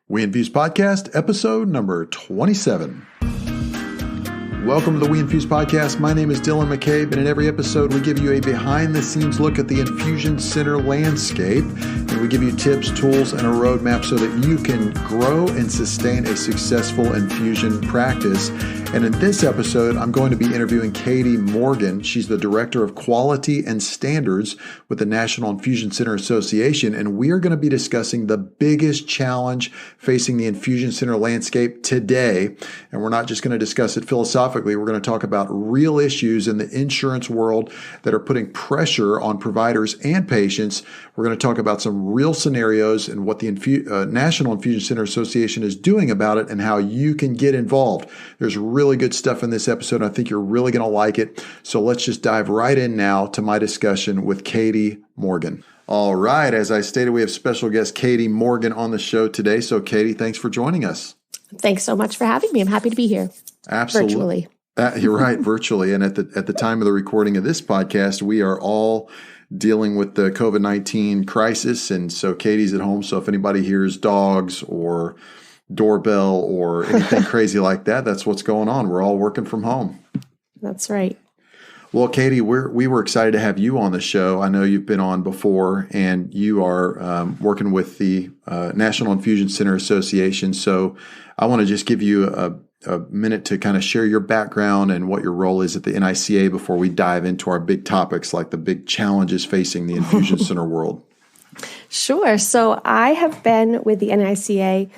WeInfuse Podcast, episode number 27. Welcome to the WeInfuse Podcast. My name is Dylan McCabe, and in every episode, we give you a behind-the-scenes look at the infusion center landscape, and we give you tips, tools, and a roadmap so that you can grow and sustain a successful infusion practice. And in this episode, I'm going to be interviewing Kaitey Morgan. She's the Director of Quality and Standards with the National Infusion Center Association, and we are going to be discussing the biggest challenge facing the infusion center landscape today. And we're not just going to discuss it philosophically. We're going to talk about real issues in the insurance world that are putting pressure on providers and patients. We're going to talk about some real scenarios and what the National Infusion Center Association is doing about it and how you can get involved. There's really good stuff in this episode. I think you're really going to like it. So let's just dive right in now to my discussion with Kaitey Morgan. All right. As I stated, we have special guest Kaitey Morgan on the show today. So Kaitey, thanks for joining us. Thanks so much for having me. I'm happy to be here. Absolutely. Virtually. You're right, virtually. And at the time of the recording of this podcast, we are all dealing with the COVID-19 crisis. And so Kaitey's at home. So if anybody hears dogs or doorbell or anything crazy like that, that's what's going on. We're all working from home. That's right. Well, Kaitey, we were excited to have you on the show. I know you've been on before, and you are working with the National Infusion Center Association. So I want to just give you a minute to kind of share your background and what your role is at the NI CAI before we dive into our big topics like the big challenges facing the infusion center world. Sure. So I have been with the NI CAI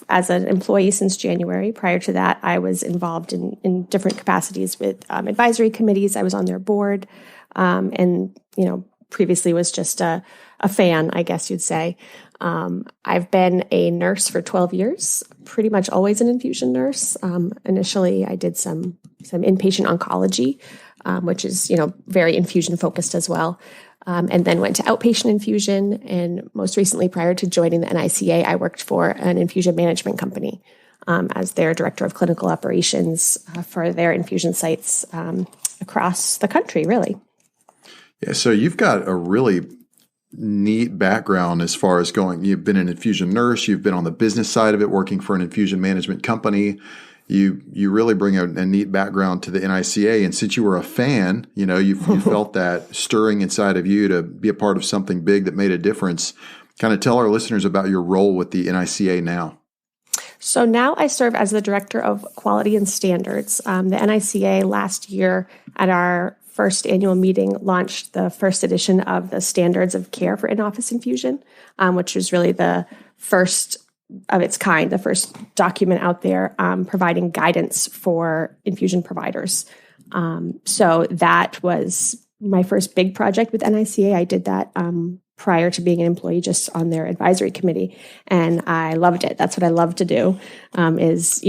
as an employee since January. Prior to that, I was involved in different capacities with advisory committees. I was on their board, and previously was just a fan, I guess you'd say. I've been a nurse for 12 years, pretty much always an infusion nurse. Initially, I did some inpatient oncology, which is very infusion focused as well. And then went to outpatient infusion. And most recently, prior to joining the NI CAI, I worked for an infusion management company as their director of clinical operations for their infusion sites across the country, really. Yeah, so you've got a really neat background as far as going. You've been an infusion nurse. You've been on the business side of it, working for an infusion management company. You really bring a neat background to the NI CAI. And since you were a fan, you felt that stirring inside of you to be a part of something big that made a difference. Kind of tell our listeners about your role with the NI CAI now. So now I serve as the Director of Quality and Standards. The NI CAI last year at our first annual meeting launched the first edition of the Standards of Care for In-Office Infusion, which was really the first of its kind, the first document out there providing guidance for infusion providers. So that was my first big project with NI CAI. I did that prior to being an employee, just on their advisory committee, and I loved it. That's what I love to do, is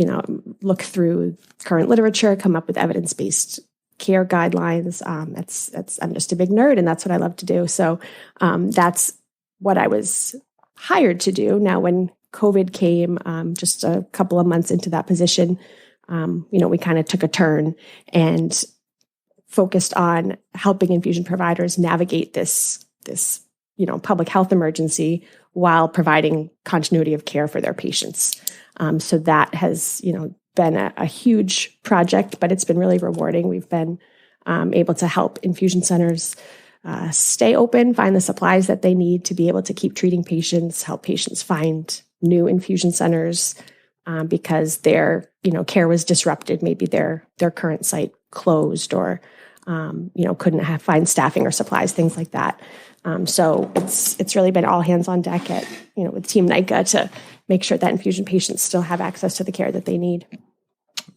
look through current literature, come up with evidence-based care guidelines. I'm just a big nerd, and that's what I love to do. So that's what I was hired to do. Now, when COVID came, just a couple of months into that position, we kind of took a turn and focused on helping infusion providers navigate this public health emergency while providing continuity of care for their patients. So that has, been a huge project, but it's been really rewarding. We've been able to help infusion centers stay open, find the supplies that they need to be able to keep treating patients, help patients find new infusion centers because their care was disrupted. Maybe their current site closed or couldn't find staffing or supplies, things like that. So it's really been all hands on deck at with Team NICA to make sure that infusion patients still have access to the care that they need.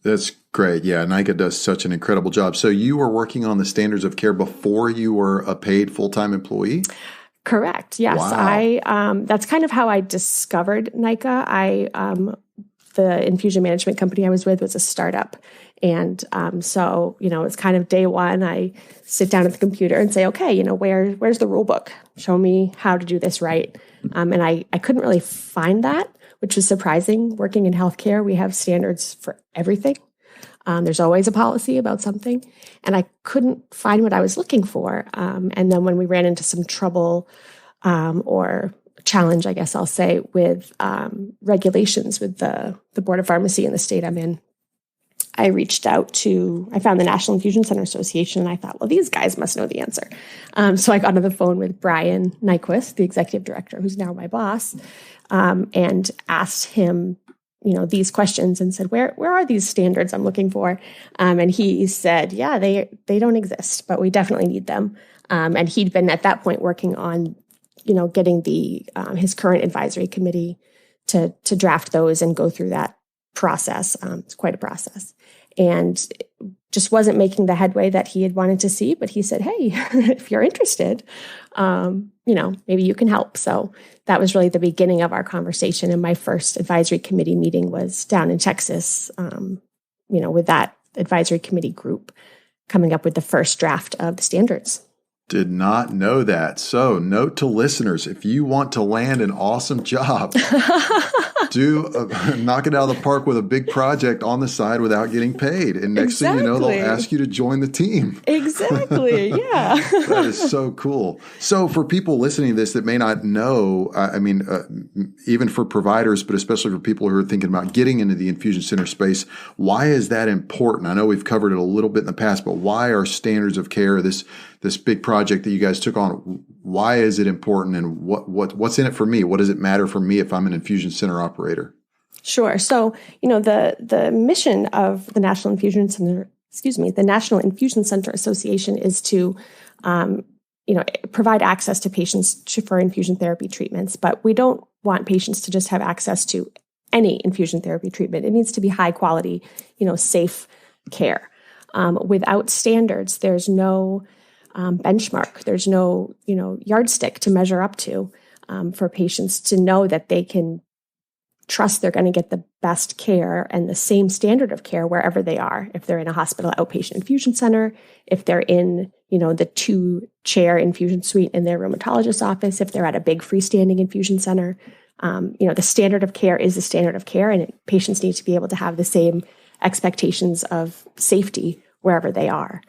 That's great. Yeah, NICA does such an incredible job. So you were working on the standards of care before you were a paid full-time employee? Correct. Yes. Wow. That's kind of how I discovered NICA. The infusion management company I was with was a startup. And so, it's kind of day one, I sit down at the computer and say, okay, where's the rule book? Show me how to do this right. And I couldn't really find that, which was surprising. Working in healthcare, we have standards for everything. There's always a policy about something. And I couldn't find what I was looking for. And then when we ran into some trouble or challenge, I guess I'll say, with regulations with the Board of Pharmacy in the state I'm in. I found the National Infusion Center Association, and I thought, well, these guys must know the answer. So I got on the phone with Brian Nyquist, the executive director, who's now my boss, and asked him, these questions and said, where are these standards I'm looking for? And he said, yeah, they don't exist, but we definitely need them. And he'd been at that point working on, getting his current advisory committee to draft those and go through that process. It's quite a process. And just wasn't making the headway that he had wanted to see, but he said, hey, if you're interested, maybe you can help. So that was really the beginning of our conversation. And my first advisory committee meeting was down in Texas, with that advisory committee group coming up with the first draft of the standards. Did not know that. So note to listeners, if you want to land an awesome job, knock it out of the park with a big project on the side without getting paid. And next thing you know, they'll ask you to join the team. Exactly. Yeah. That is so cool. So for people listening to this that may not know, even for providers, but especially for people who are thinking about getting into the infusion center space, why is that important? I know we've covered it a little bit in the past, but why are standards of care, this big project that you guys took on, why is it important, and what's in it for me? What does it matter for me if I'm an infusion center operator? Sure. So, the mission of the National Infusion Center, the National Infusion Center Association is to, provide access to patients for infusion therapy treatments. But we don't want patients to just have access to any infusion therapy treatment. It needs to be high quality, safe care. Without standards, there's no benchmark. There's no, yardstick to measure up to for patients to know that they can trust they're going to get the best care and the same standard of care wherever they are. If they're in a hospital outpatient infusion center, if they're in, the 2-chair infusion suite in their rheumatologist's office, if they're at a big freestanding infusion center, the standard of care is the standard of care, and patients need to be able to have the same expectations of safety wherever they are.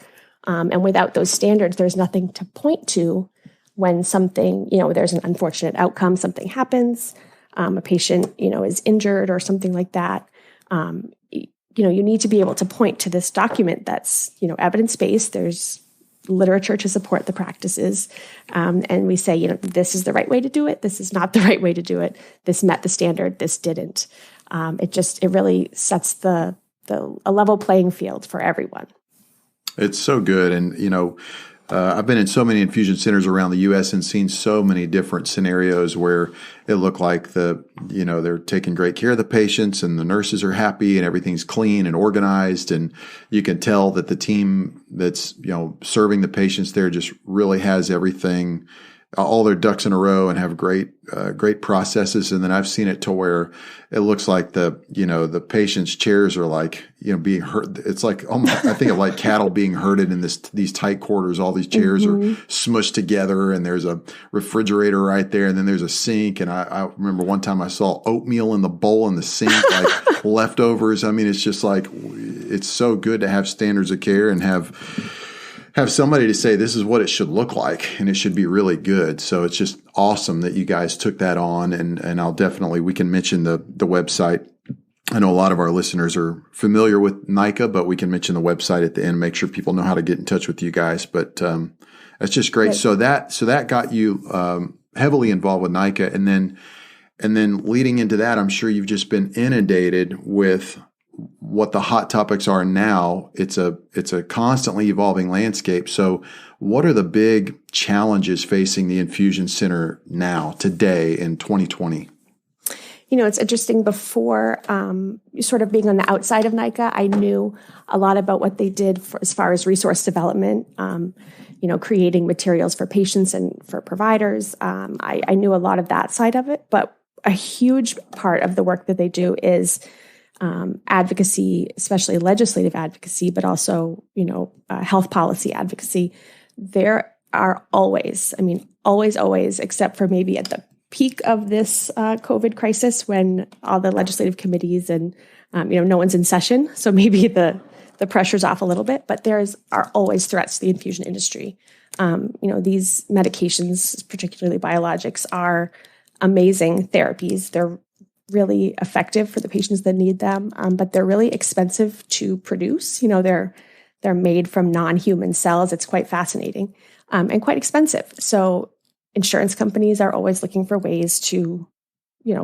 And without those standards, there's nothing to point to when something, there's an unfortunate outcome, something happens, a patient, is injured or something like that. You need to be able to point to this document that's, evidence-based. There's literature to support the practices. And we say, this is the right way to do it. This is not the right way to do it. This met the standard. This didn't. It really sets a level playing field for everyone. It's so good. And, I've been in so many infusion centers around the U.S. and seen so many different scenarios where it looked like they're taking great care of the patients and the nurses are happy and everything's clean and organized. And you can tell that the team that's, serving the patients there just really has everything, all their ducks in a row, and have great processes. And then I've seen it to where it looks like the patient's chairs are like, being hurt. It's like, I think of like cattle being herded in these tight quarters. All these chairs are smushed together, and there's a refrigerator right there. And then there's a sink. And I remember one time I saw oatmeal in the bowl in the sink, like leftovers. I mean, it's just like, it's so good to have standards of care and have somebody to say, this is what it should look like, and it should be really good. So it's just awesome that you guys took that on. And we can mention the website. I know a lot of our listeners are familiar with NICA, but we can mention the website at the end, make sure people know how to get in touch with you guys. But that's just great. So that got you heavily involved with NICA. And then leading into that, I'm sure you've just been inundated with what the hot topics are now. It's a constantly evolving landscape. So what are the big challenges facing the infusion center now, today in 2020? It's interesting. Before sort of being on the outside of NICA, I knew a lot about what they did as far as resource development, creating materials for patients and for providers. I knew a lot of that side of it, but a huge part of the work that they do is advocacy, especially legislative advocacy, but also, health policy advocacy. There are always, except for maybe at the peak of this COVID crisis when all the legislative committees and, no one's in session. So maybe the pressure's off a little bit, but are always threats to the infusion industry. These medications, particularly biologics, are amazing therapies. They're really effective for the patients that need them, but they're really expensive to produce. They're made from non-human cells. It's quite fascinating and quite expensive. So insurance companies are always looking for ways to,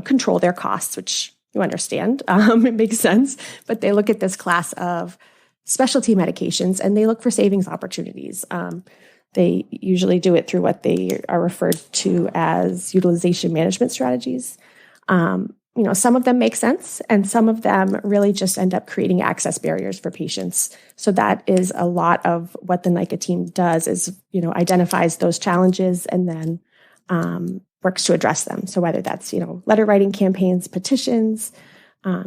control their costs, which you understand. It makes sense. But they look at this class of specialty medications and they look for savings opportunities. They usually do it through what they are referred to as utilization management strategies. Some of them make sense and some of them really just end up creating access barriers for patients. So that is a lot of what the NICA team does is, identifies those challenges and then works to address them. So whether that's, letter writing campaigns, petitions,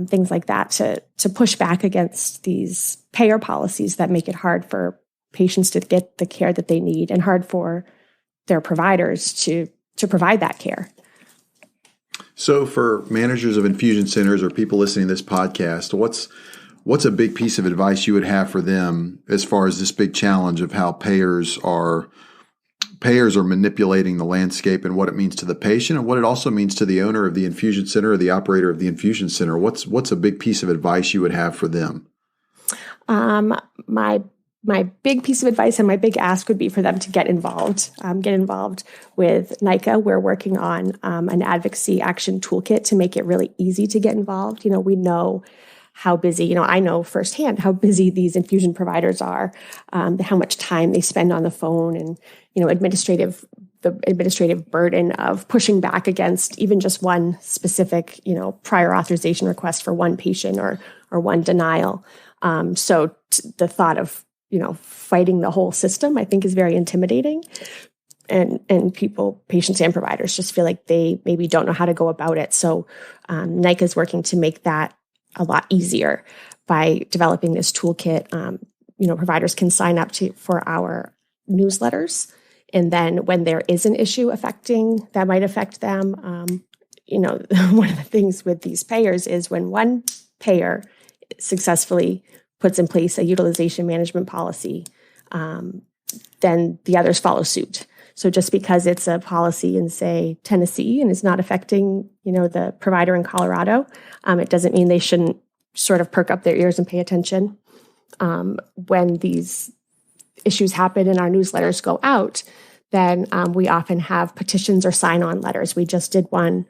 things like that to push back against these payer policies that make it hard for patients to get the care that they need and hard for their providers to provide that care. So for managers of infusion centers or people listening to this podcast, what's a big piece of advice you would have for them as far as this big challenge of how payers are manipulating the landscape and what it means to the patient and what it also means to the owner of the infusion center or the operator of the infusion center? What's a big piece of advice you would have for them? My big piece of advice and my big ask would be for them to get involved. Get involved with NICA. We're working on an advocacy action toolkit to make it really easy to get involved. We know how busy, I know firsthand how busy these infusion providers are, how much time they spend on the phone and, the administrative burden of pushing back against even just one specific, prior authorization request for one patient or one denial. So the thought of fighting the whole system, I think is very intimidating. And patients and providers just feel like they maybe don't know how to go about it. So NICA is working to make that a lot easier by developing this toolkit. Providers can sign up for our newsletters. And then when there is an issue that might affect them, one of the things with these payers is when one payer successfully puts in place a utilization management policy, then the others follow suit. So just because it's a policy in, say, Tennessee and is not affecting, the provider in Colorado, it doesn't mean they shouldn't sort of perk up their ears and pay attention. When these issues happen and our newsletters go out, then we often have petitions or sign-on letters. We just did one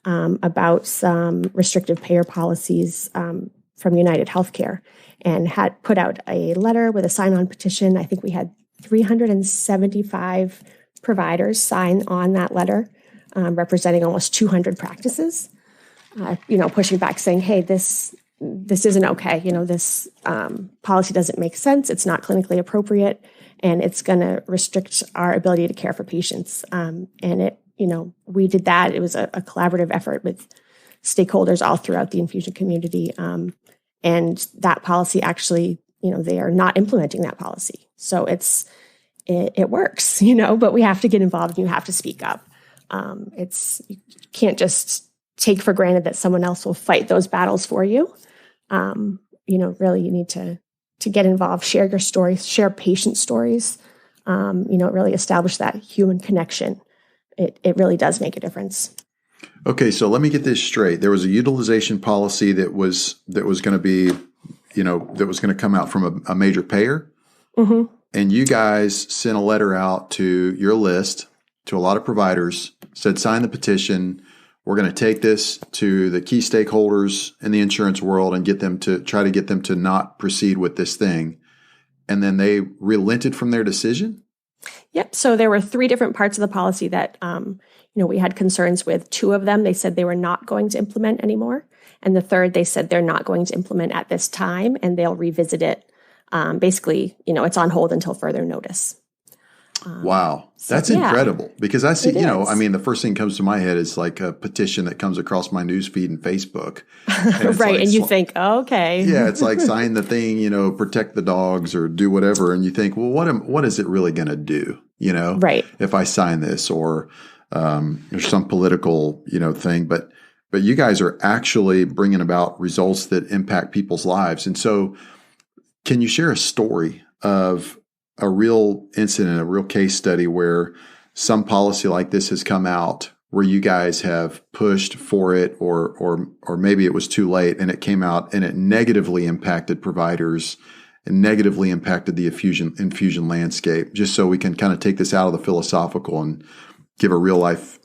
about some restrictive payer policies from United Healthcare, and had put out a letter with a sign-on petition. I think we had 375 providers sign on that letter, representing almost 200 practices, pushing back saying, hey, this isn't okay. This policy doesn't make sense. It's not clinically appropriate, and it's going to restrict our ability to care for patients. And we did that. It was a collaborative effort with stakeholders all throughout the infusion community. And that policy actually, they are not implementing that policy. So it works, but we have to get involved and you have to speak up. You can't just take for granted that someone else will fight those battles for you. Really you need to get involved, share your stories, share patient stories, really establish that human connection. It really does make a difference. Okay, so let me get this straight. There was a utilization policy that was going to be, that was going to come out from a major payer. Mm-hmm. And you guys sent a letter out to your list, to a lot of providers, said, sign the petition. We're going to take this to the key stakeholders in the insurance world and try to get them to not proceed with this thing. And then they relented from their decision? Yep. So there were 3 different parts of the policy that, we had concerns with. 2 of them, they said they were not going to implement anymore. And the third, they said they're not going to implement at this time and they'll revisit it. Basically, it's on hold until further notice. Wow. That's incredible because I see, the first thing that comes to my head is like a petition that comes across my newsfeed in Facebook. And right. And you think, okay. Yeah. It's like sign the thing, protect the dogs or do whatever. And you think, well, what is it really going to do? Right. If I sign this or there's some political, thing, but you guys are actually bringing about results that impact people's lives. And so can you share a story of a real incident, a real case study where some policy like this has come out, where you guys have pushed for it, or maybe it was too late and it came out and it negatively impacted providers and negatively impacted the infusion landscape, just so we can kind of take this out of the philosophical and give a real life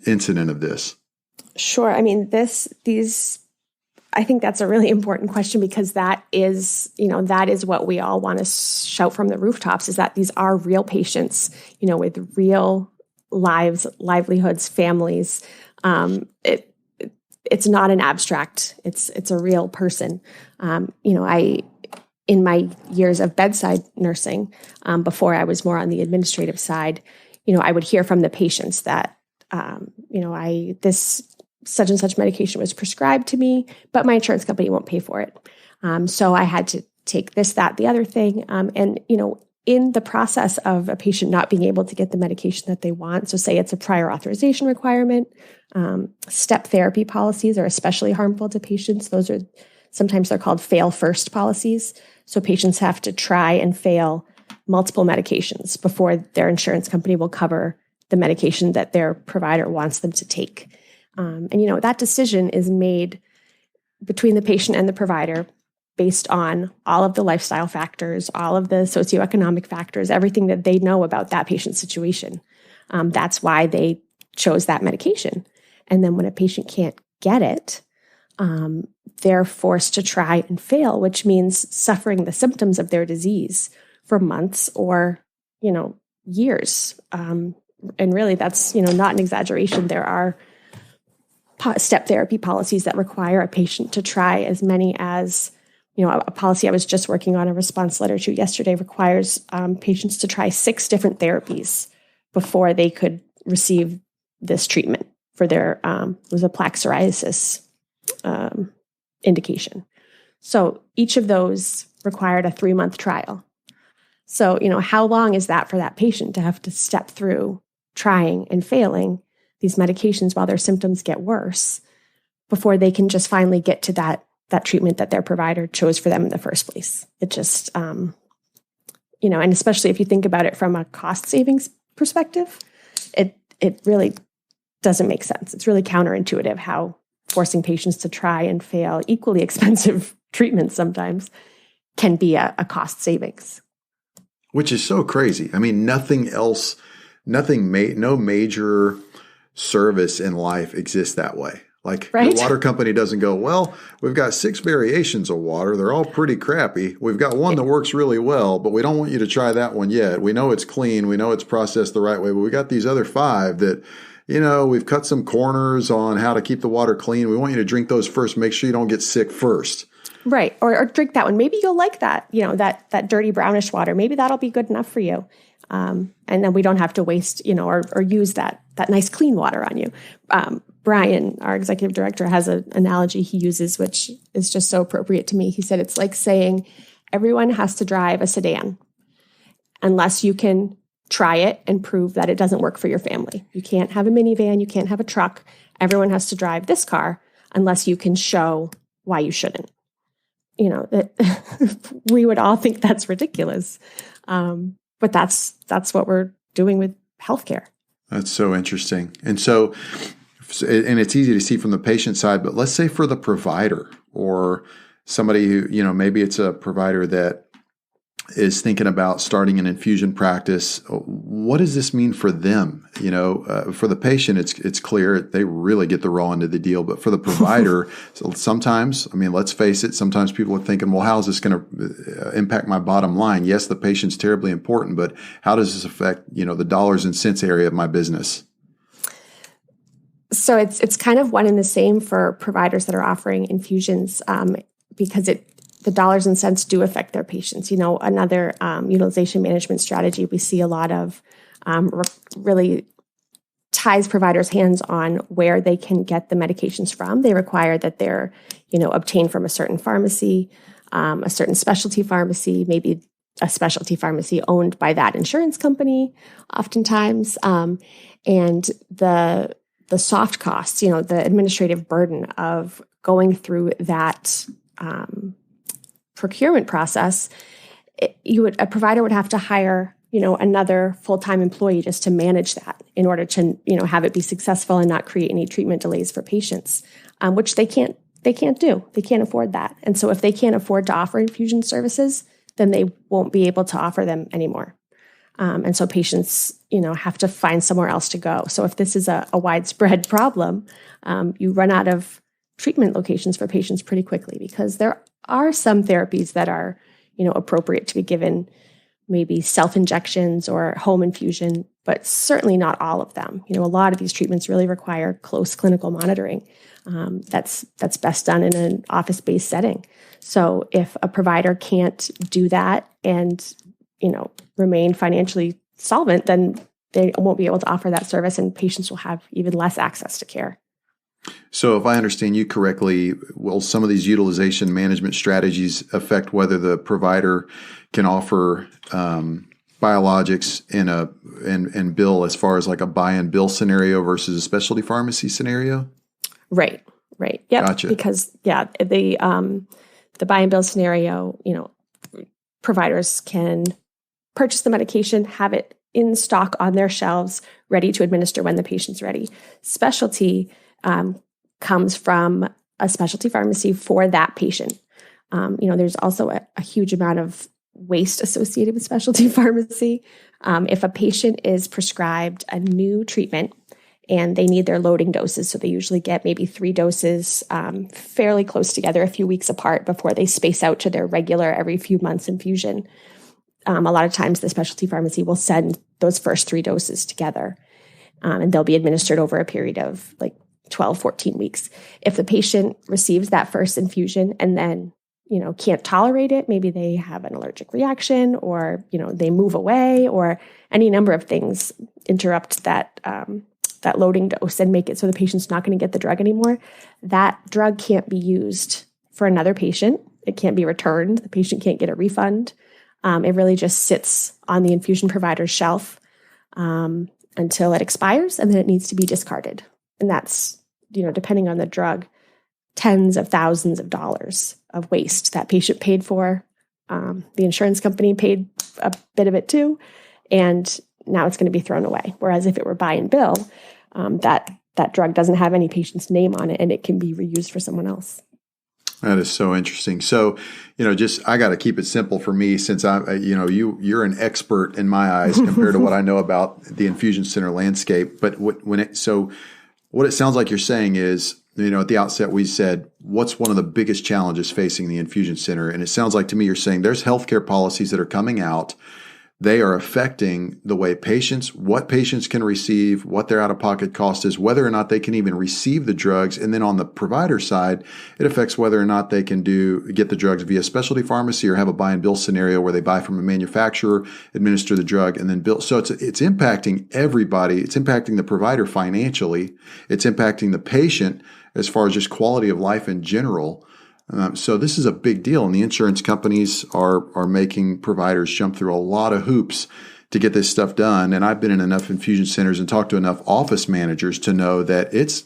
incident of this? Sure. I mean, I think that's a really important question, because that is what we all want to shout from the rooftops, is that these are real patients, with real lives, livelihoods, families. It's not an abstract. It's a real person. In my years of bedside nursing, before I was more on the administrative side, I would hear from the patients that, this such and such medication was prescribed to me, but my insurance company won't pay for it. So I had to take this, that, the other thing. And in the process of a patient not being able to get the medication that they want, so say it's a prior authorization requirement, step therapy policies are especially harmful to patients. Sometimes they're called fail first policies. So patients have to try and fail multiple medications before their insurance company will cover the medication that their provider wants them to take. And that decision is made between the patient and the provider based on all of the lifestyle factors, all of the socioeconomic factors, everything that they know about that patient's situation. That's why they chose that medication. And then when a patient can't get it, they're forced to try and fail, which means suffering the symptoms of their disease for months or, years. And really, that's, not an exaggeration. There are step therapy policies that require a patient to try as many as, a policy I was just working on a response letter to yesterday requires patients to try 6 different therapies before they could receive this treatment for their, it was a plaque psoriasis indication. So each of those required a 3-month trial. So, how long is that for that patient to have to step through trying and failing these medications while their symptoms get worse before they can just finally get to that treatment that their provider chose for them in the first place? It just, and especially if you think about it from a cost savings perspective, it really doesn't make sense. It's really counterintuitive how forcing patients to try and fail equally expensive treatments sometimes can be a cost savings. Which is so crazy. I mean, no major service in life exists that way. Like, right? The water company doesn't go, well, we've got 6 variations of water. They're all pretty crappy. We've got one that works really well, but we don't want you to try that one yet. We know it's clean. We know it's processed the right way, but we got these other 5 that, we've cut some corners on how to keep the water clean. We want you to drink those first. Make sure you don't get sick first. Right. Or drink that one. Maybe you'll like that, that dirty brownish water. Maybe that'll be good enough for you. And then we don't have to waste, or use that nice clean water on you. Brian, our executive director, has an analogy he uses, which is just so appropriate to me. He said, it's like saying everyone has to drive a sedan unless you can try it and prove that it doesn't work for your family. You can't have a minivan. You can't have a truck. Everyone has to drive this car unless you can show why you shouldn't. That we would all think that's ridiculous. But that's what we're doing with healthcare. That's so interesting. And so, and it's easy to see from the patient side, but let's say for the provider or somebody who, maybe it's a provider that is thinking about starting an infusion practice. What does this mean for them? For the patient, it's clear they really get the raw end of the deal. But for the provider, so sometimes, let's face it, sometimes people are thinking, well, how is this going to impact my bottom line? Yes, the patient's terribly important, but how does this affect, the dollars and cents area of my business? So it's kind of one and the same for providers that are offering infusions, because the dollars and cents do affect their patients. Another utilization management strategy we see a lot of really ties providers' hands on where they can get the medications from. They require that they're, obtained from a certain pharmacy, a certain specialty pharmacy, maybe a specialty pharmacy owned by that insurance company, oftentimes. And the soft costs, the administrative burden of going through that procurement process, a provider would have to hire another full-time employee just to manage that in order to, have it be successful and not create any treatment delays for patients, which they can't do. They can't afford that. And so if they can't afford to offer infusion services, then they won't be able to offer them anymore. And so patients, have to find somewhere else to go. So if this is a widespread problem, you run out of treatment locations for patients pretty quickly, because there are some therapies that are, appropriate to be given, maybe self-injections or home infusion, but certainly not all of them. A lot of these treatments really require close clinical monitoring. That's best done in an office-based setting. So if a provider can't do that and, remain financially solvent, then they won't be able to offer that service, and patients will have even less access to care. So if I understand you correctly, will some of these utilization management strategies affect whether the provider can offer biologics and bill, as far as like a buy and bill scenario versus a specialty pharmacy scenario? Right. Yep. Gotcha. Because the buy and bill scenario, providers can purchase the medication, have it in stock on their shelves, ready to administer when the patient's ready. Specialty comes from a specialty pharmacy for that patient. There's also a huge amount of waste associated with specialty pharmacy. If a patient is prescribed a new treatment and they need their loading doses, so they usually get maybe 3 doses fairly close together, a few weeks apart, before they space out to their regular every few months infusion. A lot of times the specialty pharmacy will send those first 3 doses together, and they'll be administered over a period of like 12, 14 weeks. If the patient receives that first infusion and then, can't tolerate it, maybe they have an allergic reaction, or, they move away, or any number of things interrupt that loading dose and make it so the patient's not going to get the drug anymore, that drug can't be used for another patient. It can't be returned. The patient can't get a refund. It really just sits on the infusion provider's shelf until it expires, and then it needs to be discarded. And that's, depending on the drug, tens of thousands of dollars of waste that patient paid for. The insurance company paid a bit of it too, and now it's going to be thrown away. Whereas if it were buy and bill, that drug doesn't have any patient's name on it, and it can be reused for someone else. That is so interesting. So, I got to keep it simple for me, since you're an expert in my eyes compared to what I know about the infusion center landscape. But what it sounds like you're saying is, at the outset we said, what's one of the biggest challenges facing the infusion center? And it sounds like to me you're saying there's healthcare policies that are coming out. They are affecting the way what patients can receive, what their out-of-pocket cost is, whether or not they can even receive the drugs. And then on the provider side, it affects whether or not they can get the drugs via specialty pharmacy or have a buy and bill scenario where they buy from a manufacturer, administer the drug, and then bill. So it's impacting everybody. It's impacting the provider financially. It's impacting the patient as far as just quality of life in general. So this is a big deal, and the insurance companies are making providers jump through a lot of hoops to get this stuff done. And I've been in enough infusion centers and talked to enough office managers to know that it's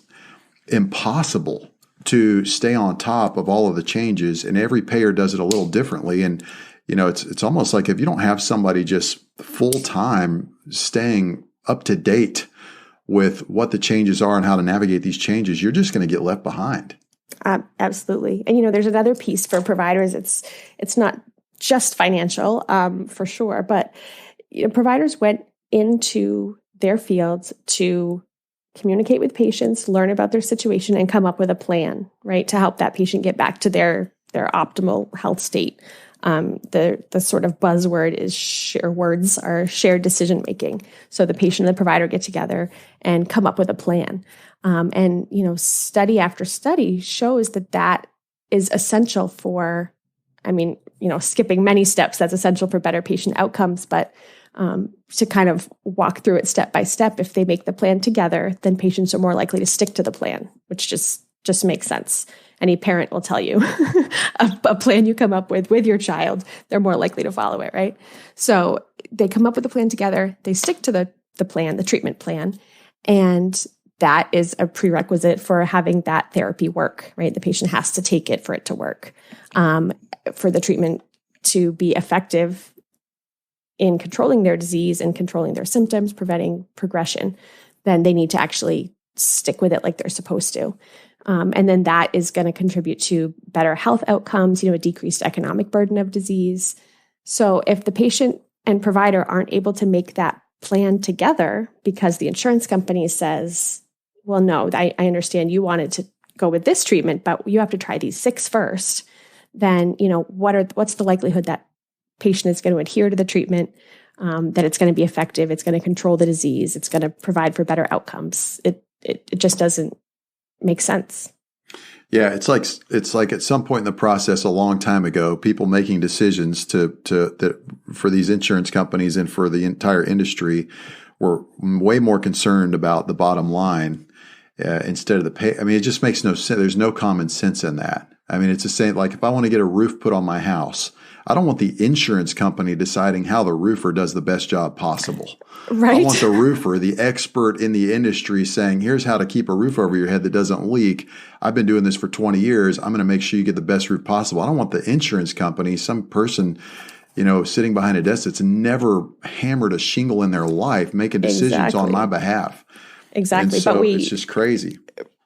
impossible to stay on top of all of the changes, and every payer does it a little differently. And it's almost like if you don't have somebody just full time staying up to date with what the changes are and how to navigate these changes, you're just going to get left behind. Absolutely. And, there's another piece for providers. It's not just financial, for sure, but providers went into their fields to communicate with patients, learn about their situation, and come up with a plan, right, to help that patient get back to their optimal health state. The sort of buzzword is shared decision making. So the patient and the provider get together and come up with a plan. And study after study shows that is essential for, skipping many steps, that's essential for better patient outcomes. But to kind of walk through it step by step, if they make the plan together, then patients are more likely to stick to the plan, which just makes sense. Any parent will tell you a plan you come up with your child, they're more likely to follow it, right? So they come up with a plan together, they stick to the plan, the treatment plan, and that is a prerequisite for having that therapy work, right? The patient has to take it for it to work. For the treatment to be effective in controlling their disease and controlling their symptoms, preventing progression, then they need to actually stick with it like they're supposed to. And then that is going to contribute to better health outcomes, a decreased economic burden of disease. So if the patient and provider aren't able to make that plan together because the insurance company says, well, no, I understand you wanted to go with this treatment, but you have to try these 6 first, then, what's the likelihood that patient is going to adhere to the treatment, that it's going to be effective, it's going to control the disease, it's going to provide for better outcomes. It just doesn't make sense. Yeah, it's like at some point in the process a long time ago, people making decisions that for these insurance companies and for the entire industry were way more concerned about the bottom line instead of the pay. I mean, it just makes no sense. There's no common sense in that. I mean, it's the same, like if I want to get a roof put on my house, I don't want the insurance company deciding how the roofer does the best job possible. Right. I want the roofer, the expert in the industry, saying, here's how to keep a roof over your head that doesn't leak. I've been doing this for 20 years. I'm going to make sure you get the best roof possible. I don't want the insurance company, some person, sitting behind a desk that's never hammered a shingle in their life, making decisions on my behalf. Exactly. And so but it's just crazy.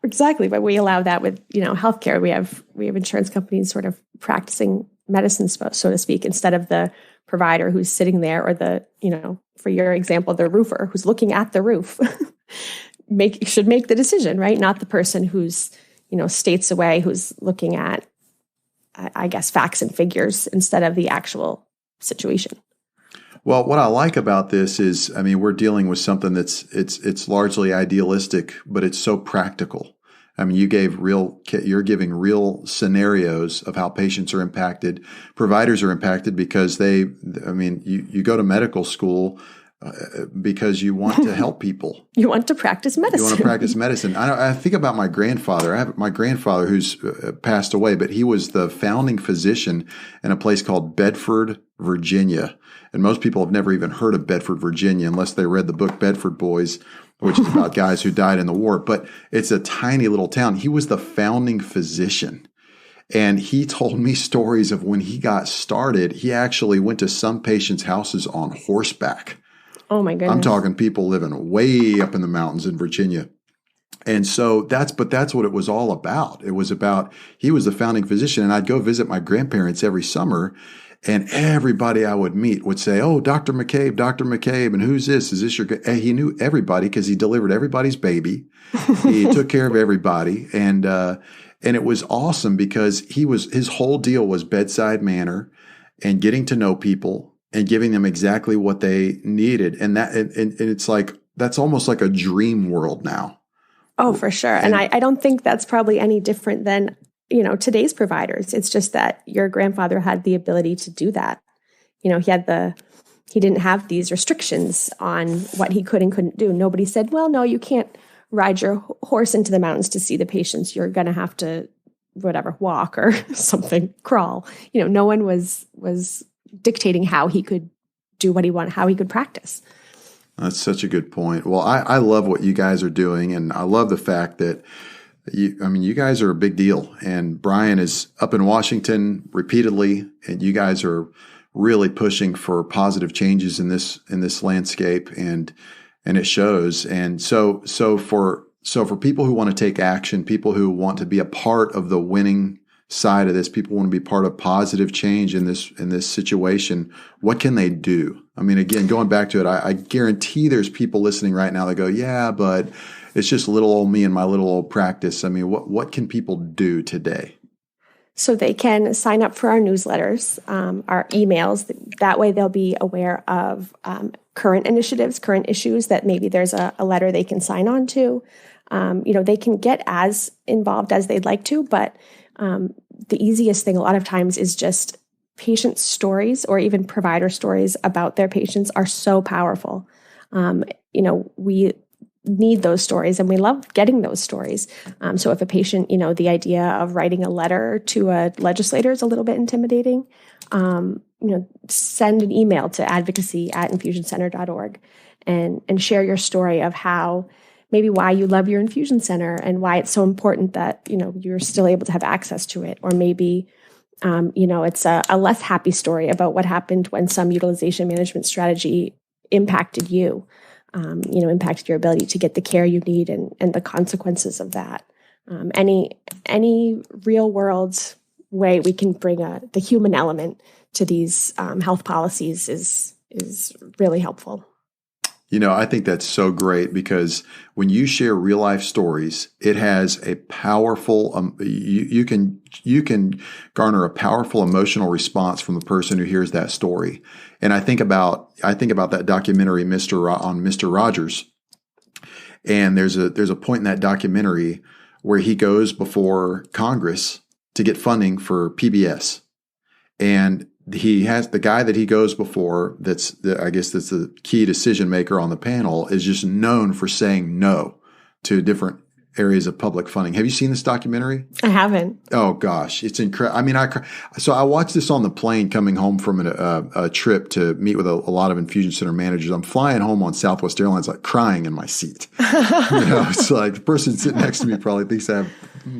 Exactly. But we allow that with, healthcare. We have insurance companies sort of practicing medicine, so to speak, instead of the provider who's sitting there, or the, for your example, the roofer who's looking at the roof should make the decision, right? Not the person who's, states away, who's looking at, I guess, facts and figures instead of the actual situation. Well, what I like about this is, I mean, we're dealing with something that's it's largely idealistic, but it's so practical. I mean, you're giving real scenarios of how patients are impacted. Providers are impacted because you go to medical school because you want to help people. You want to practice medicine. You want to practice medicine. I think about my grandfather. I have my grandfather who's passed away, but he was the founding physician in a place called Bedford, Virginia. And most people have never even heard of Bedford, Virginia, unless they read the book Bedford Boys, which is about guys who died in the war. But it's a tiny little town. He was the founding physician. And he told me stories of when he got started. He actually went to some patients' houses on horseback. Oh, my goodness. I'm talking people living way up in the mountains in Virginia. And so that's what it was all about. It was about, he was the founding physician, and I'd go visit my grandparents every summer, and everybody I would meet would say, "Oh, Dr. McCabe, and who's this? Is this your?" And he knew everybody because he delivered everybody's baby. He took care of everybody, and it was awesome because his whole deal was bedside manner and getting to know people and giving them exactly what they needed, and it's like that's almost like a dream world now. Oh, for sure, and I don't think that's probably any different than today's providers. It's just that your grandfather had the ability to do that. He didn't have these restrictions on what he could and couldn't do. Nobody said, well, no, you can't ride your horse into the mountains to see the patients. You're going to have to, walk or something, crawl. No one was dictating how he could do what he wanted, how he could practice. That's such a good point. Well, I love what you guys are doing, and I love the fact that you guys are a big deal, and Brian is up in Washington repeatedly, and you guys are really pushing for positive changes in this landscape, and it shows. And so for people who want to take action, people who want to be a part of the winning side of this, people want to be part of positive change in this situation, what can they do? I mean, again, going back to it, I guarantee there's people listening right now that go, yeah, but it's just little old me and my little old practice. I mean, what can people do today? So they can sign up for our newsletters, our emails. That way they'll be aware of current initiatives, current issues that maybe there's a letter they can sign on to. They can get as involved as they'd like to, but the easiest thing a lot of times is just patient stories or even provider stories about their patients are so powerful. We need those stories and we love getting those stories. So if a patient, the idea of writing a letter to a legislator is a little bit intimidating, send an email to advocacy@infusioncenter.org and share your story of how maybe why you love your infusion center and why it's so important that, you're still able to have access to it. Or maybe, It's a less happy story about what happened when some utilization management strategy impacted you, impacted your ability to get the care you need and the consequences of that. Any real world way we can bring the human element to these health policies is really helpful. I think that's so great because when you share real life stories, it has a powerful, you can garner a powerful emotional response from the person who hears that story. And I think about that documentary, on Mr. Rogers. And there's a point in that documentary where he goes before Congress to get funding for PBS. And he has the guy that he goes before, that's the key decision maker on the panel, is just known for saying no to different areas of public funding. Have you seen this documentary? I haven't. Oh gosh, it's incredible. I mean, I watched this on the plane coming home from a trip to meet with a lot of infusion center managers. I'm flying home on Southwest Airlines, like crying in my seat. It's like the person sitting next to me probably thinks I have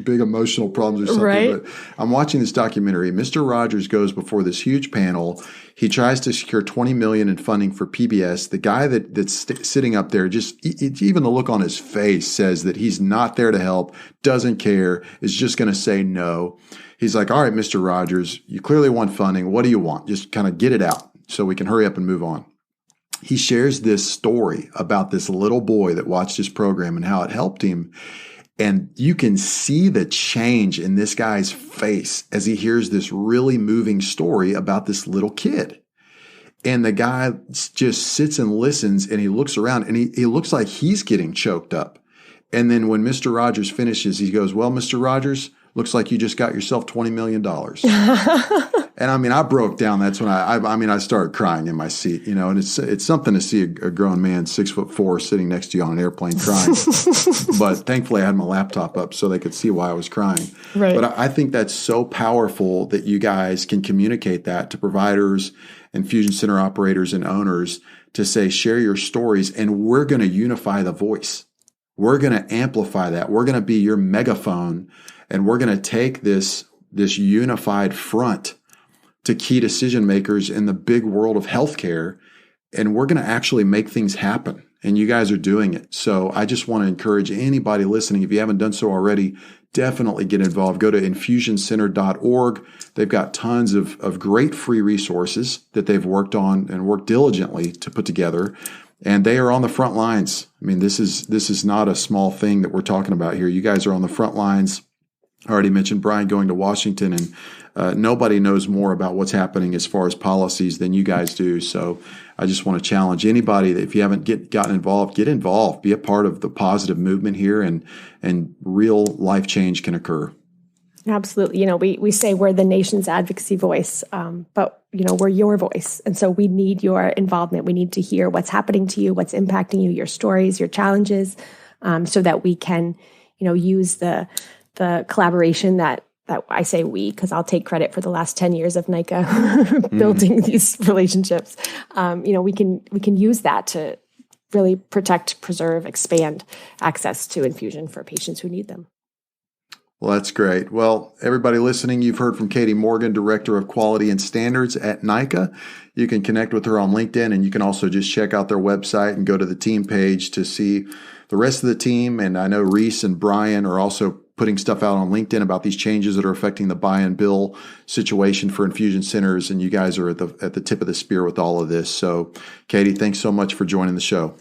big emotional problems or something. Right. But I'm watching this documentary. Mr. Rogers goes before this huge panel. He tries to secure $20 million in funding for PBS. The guy that's sitting up there, even the look on his face says that he's not there to help, doesn't care, is just going to say no. He's like, all right, Mr. Rogers, you clearly want funding. What do you want? Just kind of get it out so we can hurry up and move on. He shares this story about this little boy that watched his program and how it helped him. And you can see the change in this guy's face as he hears this really moving story about this little kid. And the guy just sits and listens, and he looks around, and he looks like he's getting choked up. And then when Mr. Rogers finishes, he goes, well, Mr. Rogers, looks like you just got yourself $20 million. And I mean, I broke down. That's when I started crying in my seat, and it's something to see a grown man, 6'4", sitting next to you on an airplane crying. But thankfully I had my laptop up so they could see why I was crying. Right. But I think that's so powerful that you guys can communicate that to providers, infusion center operators, and owners to say, share your stories, and we're going to unify the voice. We're going to amplify that. We're going to be your megaphone, and we're going to take this unified front to key decision makers in the big world of healthcare, and we're going to actually make things happen. And you guys are doing it. So I just want to encourage anybody listening, if you haven't done so already, definitely get involved. Go to infusioncenter.org. They've got tons of great free resources that they've worked on and worked diligently to put together. And they are on the front lines. I mean, this is not a small thing that we're talking about here. You guys are on the front lines. I already mentioned Brian going to Washington, and nobody knows more about what's happening as far as policies than you guys do. So I just want to challenge anybody that if you haven't gotten involved, get involved. Be a part of the positive movement here, and real life change can occur. Absolutely. We say we're the nation's advocacy voice, but we're your voice. And so we need your involvement. We need to hear what's happening to you, what's impacting you, your stories, your challenges, so that we can, use the collaboration that I say we, because I'll take credit for the last 10 years of NICA building these relationships. We can use that to really protect, preserve, expand access to infusion for patients who need them. Well, that's great. Well, everybody listening, you've heard from Kaitey Morgan, Director of Quality and Standards at NICA. You can connect with her on LinkedIn, and you can also just check out their website and go to the team page to see the rest of the team. And I know Reese and Brian are also putting stuff out on LinkedIn about these changes that are affecting the buy and bill situation for infusion centers. And you guys are at the tip of the spear with all of this. So, Kaitey, thanks so much for joining the show.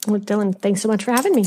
Well, Dylan, thanks so much for having me.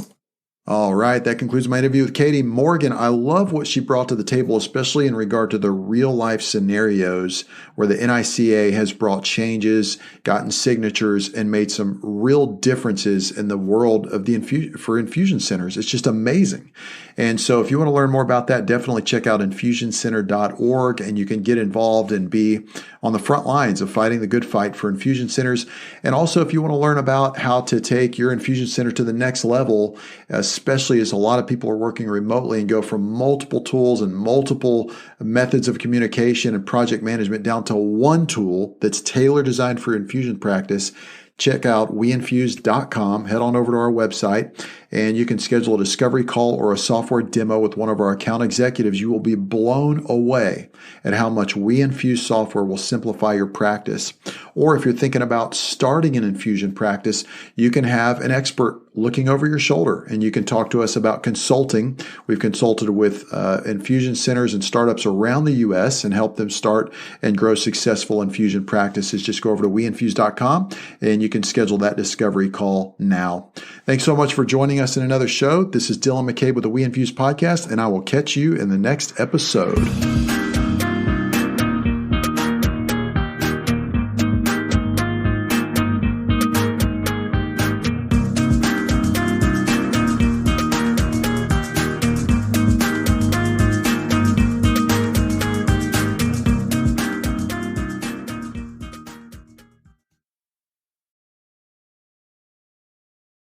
All right, that concludes my interview with Kaitey Morgan. I love what she brought to the table, especially in regard to the real life scenarios where the NI CAI has brought changes, gotten signatures, and made some real differences in the world of the infusion centers. It's just amazing. And so if you want to learn more about that, definitely check out infusioncenter.org, and you can get involved and be on the front lines of fighting the good fight for infusion centers. And also, if you want to learn about how to take your infusion center to the next level, especially as a lot of people are working remotely and go from multiple tools and multiple methods of communication and project management down to one tool that's tailored designed for infusion practice, check out WeInfuse.com. Head on over to our website, and you can schedule a discovery call or a software demo with one of our account executives. You will be blown away at how much WeInfuse software will simplify your practice. Or if you're thinking about starting an infusion practice, you can have an expert looking over your shoulder, and you can talk to us about consulting. We've consulted with infusion centers and startups around the U.S. and helped them start and grow successful infusion practices. Just go over to WeInfuse.com and you can schedule that discovery call now. Thanks so much for joining us in another show. This is Dylan McCabe with the WeInfuse podcast, and I will catch you in the next episode.